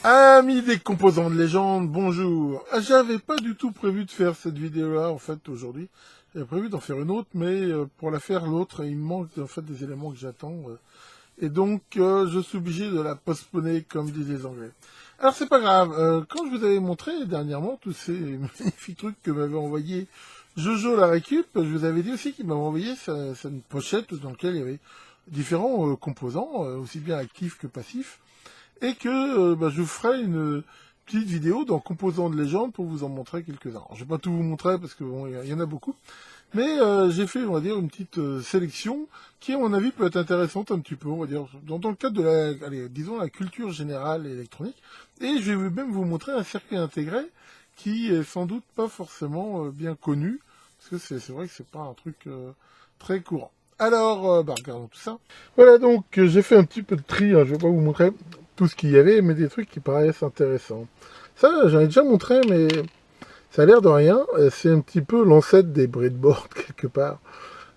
Amis des composants de légende, bonjour. J'avais pas du tout prévu de faire cette vidéo-là, en fait, aujourd'hui. J'avais prévu d'en faire une autre, mais pour la faire l'autre, il me manque en fait des éléments que j'attends. Et donc, je suis obligé de la postponer, comme disent les Anglais. Alors, c'est pas grave. Quand je vous avais montré dernièrement tous ces magnifiques trucs que m'avait envoyé Jojo la récup, je vous avais dit aussi qu'il m'avait envoyé une pochette dans laquelle il y avait différents composants, aussi bien actifs que passifs, et que je vous ferai une petite vidéo dans Composants de légende pour vous en montrer quelques-uns. Je vais pas tout vous montrer parce que bon, y en a beaucoup, mais j'ai fait, on va dire, une petite sélection qui, à mon avis, peut être intéressante un petit peu, on va dire, dans le cadre de la, allez, disons, la culture générale électronique. Et je vais même vous montrer un circuit intégré qui est sans doute pas forcément bien connu, parce que c'est vrai que c'est pas un truc très courant. Alors, regardons tout ça. Voilà, donc j'ai fait un petit peu de tri, hein, je vais pas vous montrer tout ce qu'il y avait, mais des trucs qui paraissent intéressants. Ça, j'en ai déjà montré, mais ça a l'air de rien. C'est un petit peu l'ancêtre des breadboards, quelque part.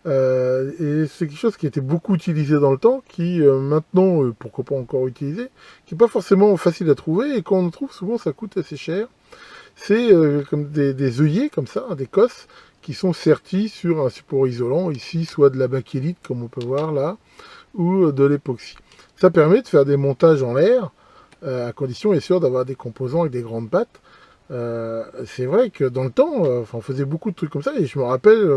Et c'est quelque chose qui était beaucoup utilisé dans le temps, qui maintenant, pourquoi pas encore utilisé, qui n'est pas forcément facile à trouver, et quand on le trouve, souvent ça coûte assez cher. C'est comme des œillets, comme ça, hein, des cosses, qui sont sertis sur un support isolant, ici, soit de la bakélite, comme on peut voir là, ou de l'époxy. Ça permet de faire des montages en l'air, à condition, bien sûr, d'avoir des composants avec des grandes pattes. C'est vrai que dans le temps, on faisait beaucoup de trucs comme ça, et je me rappelle,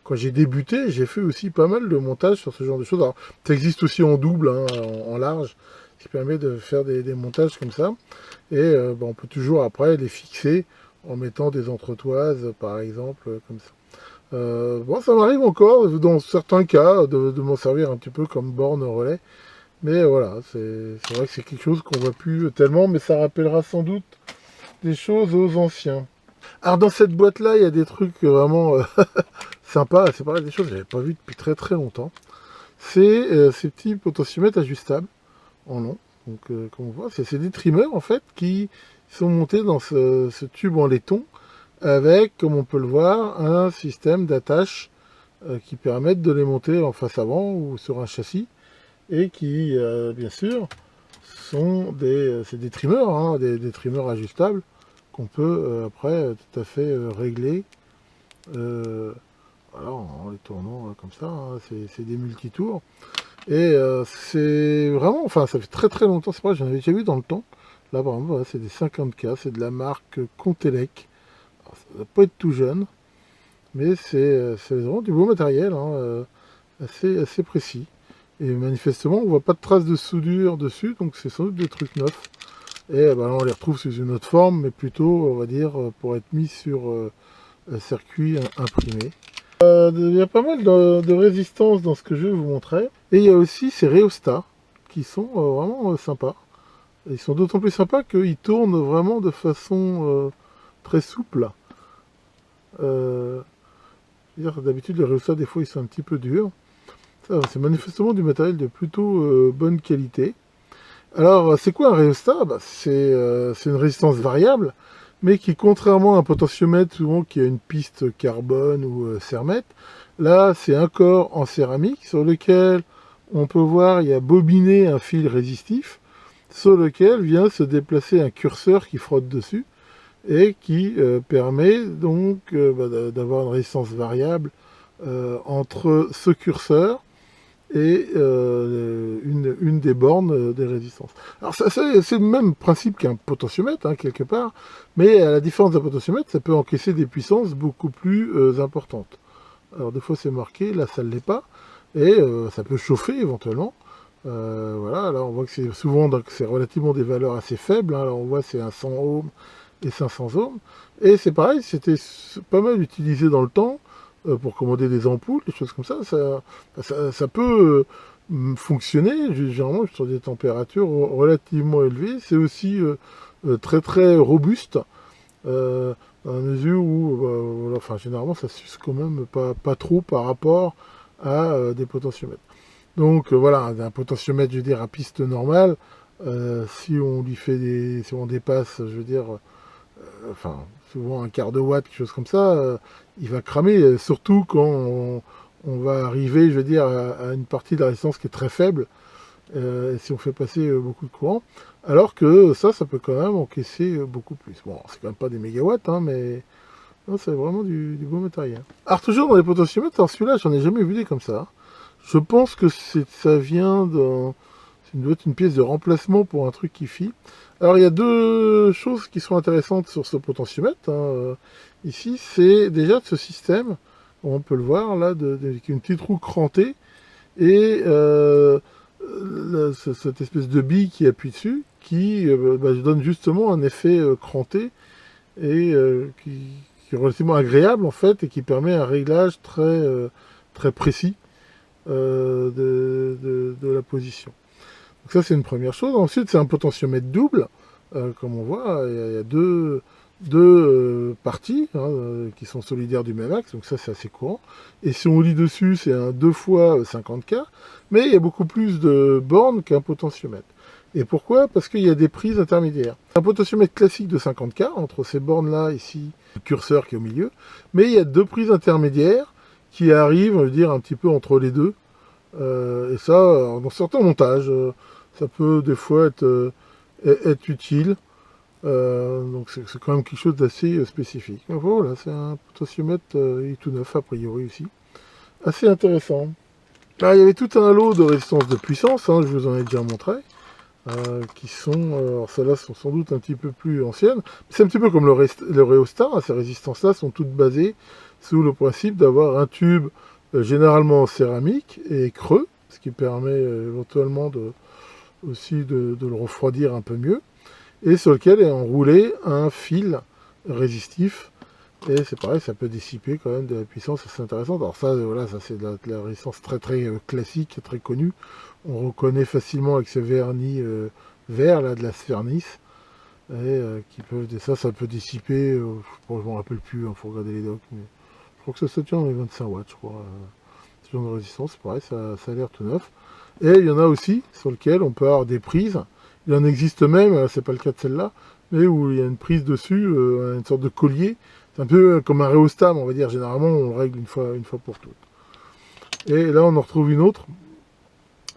quand j'ai débuté, j'ai fait aussi pas mal de montages sur ce genre de choses. Alors, ça existe aussi en double, hein, en large, ce qui permet de faire des montages comme ça. Et on peut toujours après les fixer en mettant des entretoises, par exemple, comme ça. Bon, ça m'arrive encore, dans certains cas, de m'en servir un petit peu comme borne relais. Mais voilà, c'est vrai que c'est quelque chose qu'on voit plus tellement, mais ça rappellera sans doute des choses aux anciens. Alors dans cette boîte-là, il y a des trucs vraiment sympas. C'est pas des choses que j'avais pas vues depuis très très longtemps. C'est ces petits potentiomètres ajustables en long. Donc comme on voit, c'est des trimmers en fait qui sont montés dans ce tube en laiton avec, comme on peut le voir, un système d'attache qui permettent de les monter en face avant ou sur un châssis et qui, bien sûr, sont c'est des trimmers, hein, des trimmers ajustables qu'on peut après tout à fait régler. Voilà, en les tournant comme ça, hein, c'est des multitours. Et c'est vraiment, enfin, ça fait très très longtemps, c'est vrai, j'en avais déjà vu dans le temps. Là, par exemple, voilà, c'est des 50K, c'est de la marque Contelec. Alors, ça ne doit pas être tout jeune, mais c'est vraiment du beau matériel, hein, assez précis. Et manifestement, on voit pas de traces de soudure dessus, donc c'est sans doute des trucs neufs. Et là, on les retrouve sous une autre forme, mais plutôt, on va dire, pour être mis sur un circuit imprimé. Il y a pas mal de résistance dans ce que je vais vous montrer. Et il y a aussi ces rhéostats qui sont vraiment sympas. Ils sont d'autant plus sympas qu'ils tournent vraiment de façon très souple. D'habitude, les rhéostats, des fois, ils sont un petit peu durs. C'est manifestement du matériel de plutôt bonne qualité. Alors, c'est quoi un rhéostat? C'est une résistance variable, mais qui, contrairement à un potentiomètre, souvent qui a une piste carbone ou cermètre, là, c'est un corps en céramique sur lequel on peut voir, il y a bobiné un fil résistif, sur lequel vient se déplacer un curseur qui frotte dessus, et qui permet donc d'avoir une résistance variable entre ce curseur et une des bornes des résistances. Alors c'est le même principe qu'un potentiomètre, hein, quelque part, mais à la différence d'un potentiomètre, ça peut encaisser des puissances beaucoup plus importantes. Alors des fois c'est marqué, là ça ne l'est pas, et ça peut chauffer éventuellement. Voilà, là on voit que c'est souvent, c'est relativement des valeurs assez faibles, hein, là on voit c'est un 100 ohms et 500 ohms, et c'est pareil, c'était pas mal utilisé dans le temps, pour commander des ampoules, des choses comme ça, ça peut fonctionner, généralement sur des températures relativement élevées. C'est aussi très très robuste, dans la mesure où, voilà, enfin, généralement, ça s'use quand même pas trop par rapport à des potentiomètres. Donc voilà, un potentiomètre, je veux dire, à piste normale, si on lui fait si on dépasse, je veux dire, enfin, souvent un quart de watt, quelque chose comme ça, il va cramer, surtout quand on va arriver, je veux dire, à une partie de la résistance qui est très faible. si on fait passer beaucoup de courant, alors que ça peut quand même encaisser beaucoup plus. Bon, c'est quand même pas des mégawatts, hein, mais c'est vraiment du beau matériel. Alors toujours dans les potentiomètres, alors celui-là, j'en ai jamais vu des comme ça. Je pense que ça vient d'un... Ça doit être une pièce de remplacement pour un truc qui file. Alors il y a deux choses qui sont intéressantes sur ce potentiomètre, hein, ici, c'est déjà ce système, on peut le voir là, avec une petite roue crantée, et cette espèce de bille qui appuie dessus, qui donne justement un effet cranté, et qui est relativement agréable en fait, et qui permet un réglage très précis de la position. Donc ça c'est une première chose. Ensuite c'est un potentiomètre double, comme on voit, il y a deux parties qui sont solidaires du même axe, donc ça c'est assez courant. Et si on lit dessus, c'est un 2 fois 50K, mais il y a beaucoup plus de bornes qu'un potentiomètre. Et pourquoi? Parce qu'il y a des prises intermédiaires. Un potentiomètre classique de 50K, entre ces bornes-là, ici, le curseur qui est au milieu, mais il y a deux prises intermédiaires qui arrivent, on va dire, un petit peu entre les deux. Et ça, dans certains montages, ça peut des fois être utile. Donc c'est quand même quelque chose d'assez spécifique. Donc voilà, c'est un potentiomètre tout neuf a priori aussi. Assez intéressant. Alors, il y avait tout un lot de résistances de puissance, hein, je vous en ai déjà montré, qui sont, alors celles-là sont sans doute un petit peu plus anciennes. C'est un petit peu comme le rhéostat, hein, ces résistances-là sont toutes basées sous le principe d'avoir un tube généralement en céramique et creux, ce qui permet éventuellement aussi de le refroidir un peu mieux, et sur lequel est enroulé un fil résistif, et c'est pareil, ça peut dissiper quand même de la puissance assez intéressante. Alors ça, voilà, ça c'est de la résistance très classique, très connue. On reconnaît facilement avec ce vernis vert, là, de la Sfernis, et qui peuvent, ça peut dissiper, je ne me rappelle plus, il faut regarder les docs, mais je crois que ça tient dans les 25 watts, je crois. Ce genre de résistance, c'est pareil, ça a l'air tout neuf. Et il y en a aussi sur lequel on peut avoir des prises. Il en existe même, c'est pas le cas de celle-là, mais où il y a une prise dessus, une sorte de collier. C'est un peu comme un rhéostat, on va dire. Généralement, on le règle une fois pour toutes. Et là, on en retrouve une autre.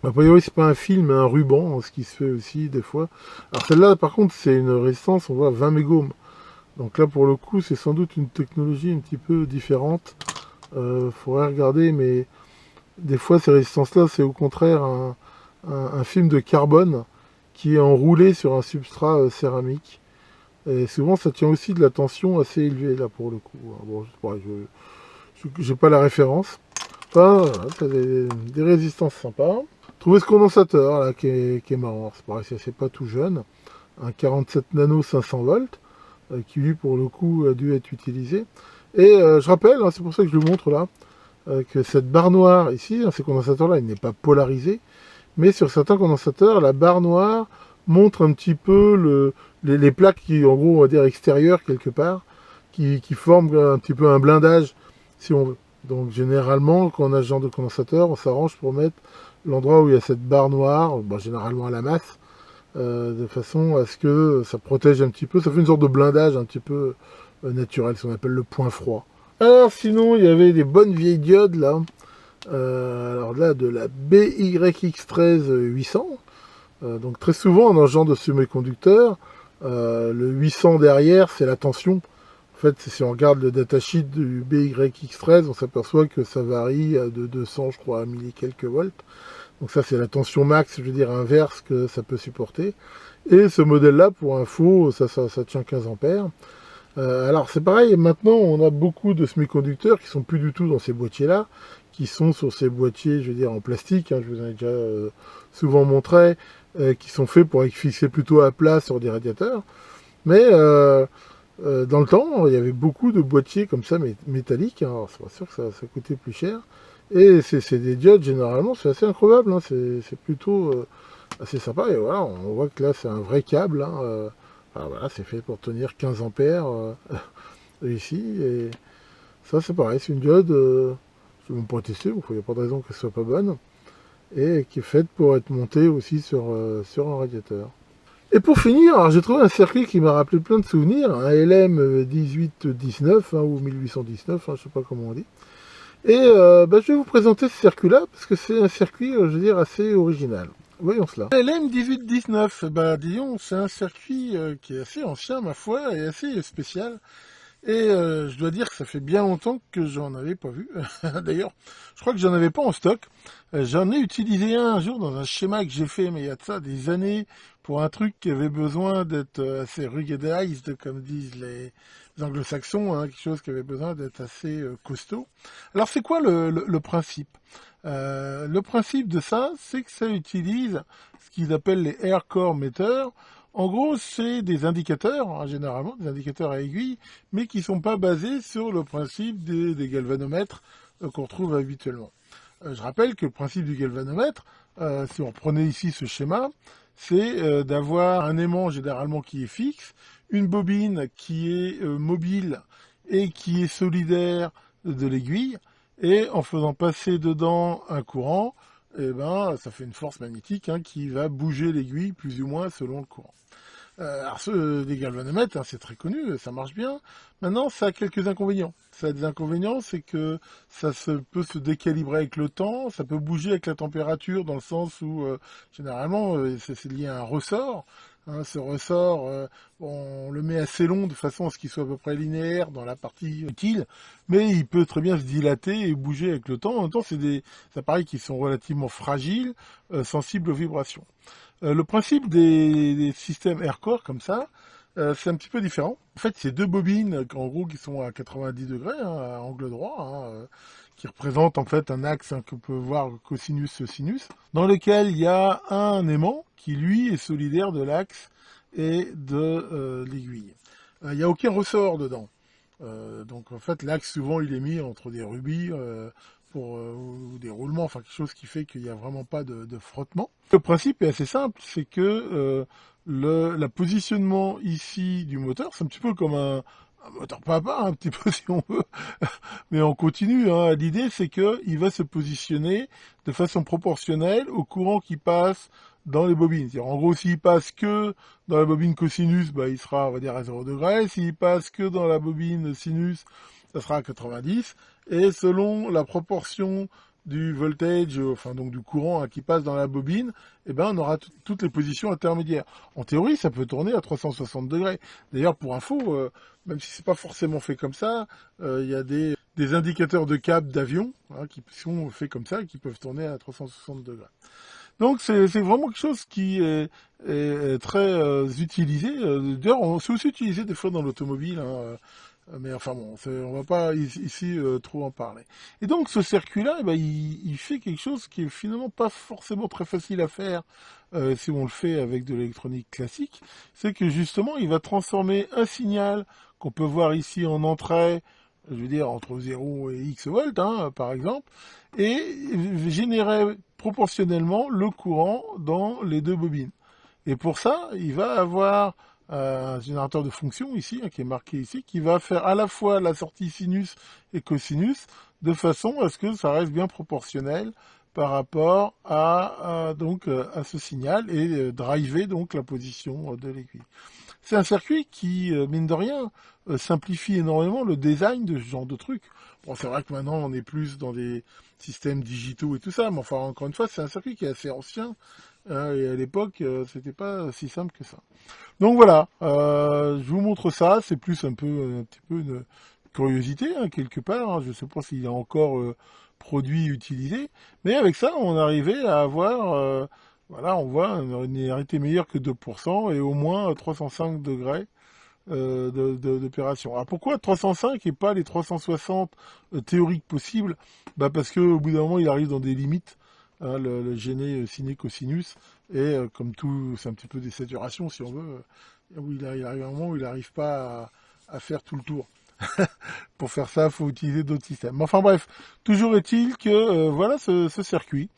A priori, c'est pas un fil, mais un ruban, ce qui se fait aussi des fois. Alors celle-là, par contre, c'est une résistance, on voit 20 mégohms. Donc là, pour le coup, c'est sans doute une technologie un petit peu différente. Faudrait regarder, mais des fois, ces résistances-là, c'est au contraire un film de carbone qui est enroulé sur un substrat céramique. Et souvent, ça tient aussi de la tension assez élevée, là, pour le coup. Bon, je n'ai pas la référence. Enfin, voilà, c'est des résistances sympas. Trouver ce condensateur, là, qui est marrant. C'est pareil, c'est pas tout jeune. Un 47 nano 500 volts, qui, lui, pour le coup, a dû être utilisé. Et je rappelle, hein, c'est pour ça que je le montre là, que cette barre noire ici, hein, ces condensateurs-là, il n'est pas polarisé. Mais sur certains condensateurs, la barre noire montre un petit peu les plaques qui, en gros, on va dire extérieures quelque part, qui forment un petit peu un blindage, si on veut. Donc généralement, quand on a ce genre de condensateur, on s'arrange pour mettre l'endroit où il y a cette barre noire, généralement à la masse, de façon à ce que ça protège un petit peu, ça fait une sorte de blindage un petit peu naturel, ce qu'on appelle le point froid. Alors sinon, il y avait des bonnes vieilles diodes là. Alors là, de la BYX13 800. Donc très souvent, dans ce genre de semi-conducteur, le 800 derrière, c'est la tension. En fait, si on regarde le datasheet du BYX13, on s'aperçoit que ça varie de 200, je crois, à 1000 et quelques volts. Donc ça, c'est la tension max, je veux dire, inverse que ça peut supporter. Et ce modèle-là, pour info, ça tient 15 ampères. Alors c'est pareil, maintenant on a beaucoup de semi-conducteurs qui sont plus du tout dans ces boîtiers-là, qui sont sur ces boîtiers, je veux dire, en plastique, hein, je vous en ai déjà souvent montré, qui sont faits pour être fixés plutôt à plat sur des radiateurs. Mais dans le temps, il y avait beaucoup de boîtiers comme ça, métalliques, hein. Alors c'est pas sûr que ça coûtait plus cher. Et c'est des diodes, généralement, c'est assez incroyable, hein. C'est plutôt assez sympa. Et voilà, on voit que là c'est un vrai câble, hein, alors voilà, c'est fait pour tenir 15 ampères ici. Et ça, c'est pareil, c'est une diode, je ne vais pas tester, il n'y a pas de raison qu'elle soit pas bonne. Et qui est faite pour être montée aussi sur un radiateur. Et pour finir, j'ai trouvé un circuit qui m'a rappelé plein de souvenirs, un LM 1819, hein, ou 1819, hein, je ne sais pas comment on dit. Et je vais vous présenter ce circuit-là, parce que c'est un circuit, je veux dire, assez original. Voyons cela. LM1819, bah disons, c'est un circuit qui est assez ancien, ma foi, et assez spécial. Et je dois dire que ça fait bien longtemps que j'en avais pas vu. D'ailleurs, je crois que j'en avais pas en stock. J'en ai utilisé un jour dans un schéma que j'ai fait, mais il y a de ça des années, pour un truc qui avait besoin d'être assez ruggedized, comme disent les anglo-saxons, hein, quelque chose qui avait besoin d'être assez costaud. Alors c'est quoi le principe? Le principe de ça, c'est que ça utilise ce qu'ils appellent les air core meters. En gros, c'est des indicateurs, hein, généralement des indicateurs à aiguille, mais qui ne sont pas basés sur le principe des galvanomètres qu'on retrouve habituellement. Je rappelle que le principe du galvanomètre, si on prenait ici ce schéma, c'est d'avoir un aimant généralement qui est fixe, une bobine qui est mobile et qui est solidaire de l'aiguille, et en faisant passer dedans un courant, eh ben, ça fait une force magnétique hein, qui va bouger l'aiguille plus ou moins selon le courant. Alors ceux des galvanomètres, hein, c'est très connu, ça marche bien. Maintenant, ça a quelques inconvénients. Ça a des inconvénients, c'est que peut se décalibrer avec le temps, ça peut bouger avec la température, dans le sens où généralement c'est lié à un ressort. Hein, ce ressort, on le met assez long de façon à ce qu'il soit à peu près linéaire dans la partie utile, mais il peut très bien se dilater et bouger avec le temps. En même temps, c'est des appareils qui sont relativement fragiles, sensibles aux vibrations. Le principe des systèmes Aircore comme ça, c'est un petit peu différent. En fait, c'est deux bobines en gros qui sont à 90 degrés, hein, à angle droit, hein, qui représentent en fait un axe hein, qu'on peut voir cosinus-sinus, dans lequel il y a un aimant qui lui est solidaire de l'axe et de l'aiguille. Il n'y a aucun ressort dedans. Donc en fait, l'axe souvent il est mis entre des rubis ou des roulements, enfin quelque chose qui fait qu'il n'y a vraiment pas de frottement. Le principe est assez simple, c'est que la positionnement ici du moteur, c'est un petit peu comme un moteur papa, un petit peu si on veut, mais on continue. Hein. L'idée c'est qu'il va se positionner de façon proportionnelle au courant qui passe dans les bobines. En gros, s'il passe que dans la bobine cosinus, bah, il sera, on va dire, à 0 degré. S'il passe que dans la bobine sinus, ça sera à 90. Et selon la proportion du voltage, enfin donc du courant hein, qui passe dans la bobine, eh ben, on aura toutes les positions intermédiaires. En théorie, ça peut tourner à 360 degrés. D'ailleurs, pour info, même si c'est pas forcément fait comme ça, il y a des indicateurs de câble d'avion hein, qui sont faits comme ça et qui peuvent tourner à 360 degrés. Donc c'est vraiment quelque chose qui est très utilisé. D'ailleurs, c'est aussi utilisé des fois dans l'automobile. Hein, mais enfin bon, on va pas ici trop en parler. Et donc ce circuit-là, eh ben, il fait quelque chose qui est finalement pas forcément très facile à faire si on le fait avec de l'électronique classique. C'est que justement, il va transformer un signal qu'on peut voir ici en entrée, je veux dire entre 0 et X volts, hein, par exemple, et générer proportionnellement le courant dans les deux bobines. Et pour ça, il va avoir un générateur de fonction ici, hein, qui est marqué ici, qui va faire à la fois la sortie sinus et cosinus, de façon à ce que ça reste bien proportionnel par rapport à ce signal et driver donc la position de l'aiguille. C'est un circuit qui, mine de rien, simplifie énormément le design de ce genre de truc. Bon, c'est vrai que maintenant on est plus dans des systèmes digitaux et tout ça, mais enfin encore une fois, c'est un circuit qui est assez ancien, hein, et à l'époque, c'était pas si simple que ça. Donc voilà, je vous montre ça, c'est plus un petit peu une curiosité, hein, quelque part, hein. Je ne sais pas s'il est encore produit, utilisé, mais avec ça, on arrivait à avoir, voilà, on voit une linéarité meilleure que 2% et au moins 305 degrés d'opération. Alors pourquoi 305 et pas les 360 théoriques possibles? Bah parce qu'au bout d'un moment, il arrive dans des limites, hein, le gêné siné-cosinus, et comme tout, c'est un petit peu des saturations, si on veut, où il arrive un moment où il n'arrive pas à faire tout le tour. Pour faire ça, il faut utiliser d'autres systèmes. Mais enfin bref, toujours est-il que voilà ce circuit.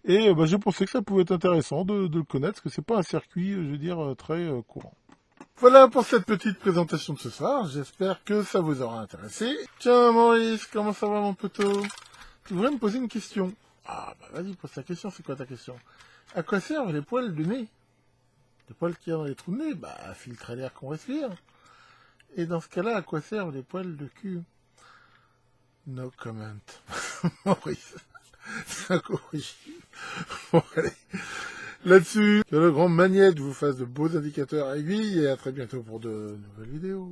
Et bah, je pensais que ça pouvait être intéressant de le connaître, parce que c'est pas un circuit, je veux dire, très courant. Voilà pour cette petite présentation de ce soir, j'espère que ça vous aura intéressé. Tiens Maurice, comment ça va mon poteau? Tu voudrais me poser une question? Ah bah vas-y, pose ta question, c'est quoi ta question? À quoi servent les poils du nez? Les poils qu'il y a dans les trous de nez? Bah à filtrer l'air qu'on respire. Et dans ce cas-là, à quoi servent les poils de cul? No comment. Maurice, c'est incorrigible. Bon allez, Là-dessus, que le grand Magnette vous fasse de beaux indicateurs à aiguille et à très bientôt pour de nouvelles vidéos.